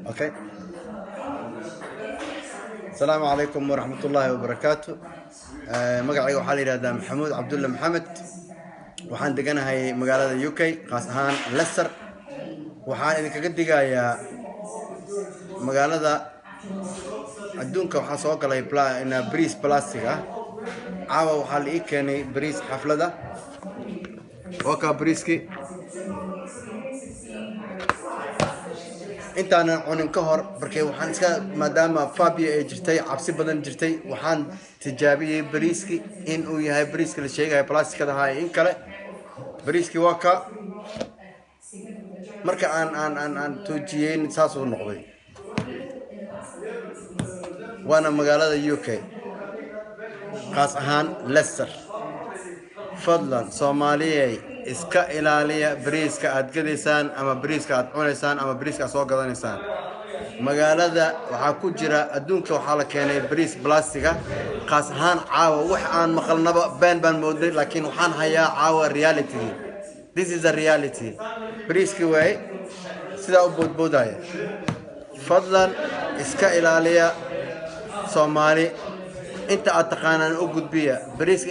اوكي. السلام عليكم ورحمة الله وبركاته. مقعي وحالي رادا محمود عبد الله محمد وحان دقنا هاي مقالة يوكي خاص هان لسر وحان إذا كقد دقايا مقالة الدونك وحان سوق لي إن بريس بلاستيكا عاوا وحال إيكاني بريس حفلة دا وكا بريسكي intaan cunin ka hor barkay waxaan iska maadaama Fabio ay jirtay cabsi badan jirtay waxaan tijaabiyay bariiski in uu yahay bariiska la sheegay plastikada hay in kale bariiski waa ka marka aan toojiyeen saas uu noqday waana magaalada UK qaas ahaan Leicester fadlan Soomaaliyeey iska ilaaliya bariiska aad gadaysaan ama bariiska aad cunaysaan ama bariiska soo gadanaysaan magaalada waxa ku jira adduunka waxa la keenay bariis plastiga qaas ahaan caawa wax aan maqalnaba baan moodnay laakiin waxaan hayaa caawa reality. This is a reality. bariiski way sida u boodboodaya fadlan iska ilaaliya Soomaali inta aad taqaanaan u gudbiya bariiska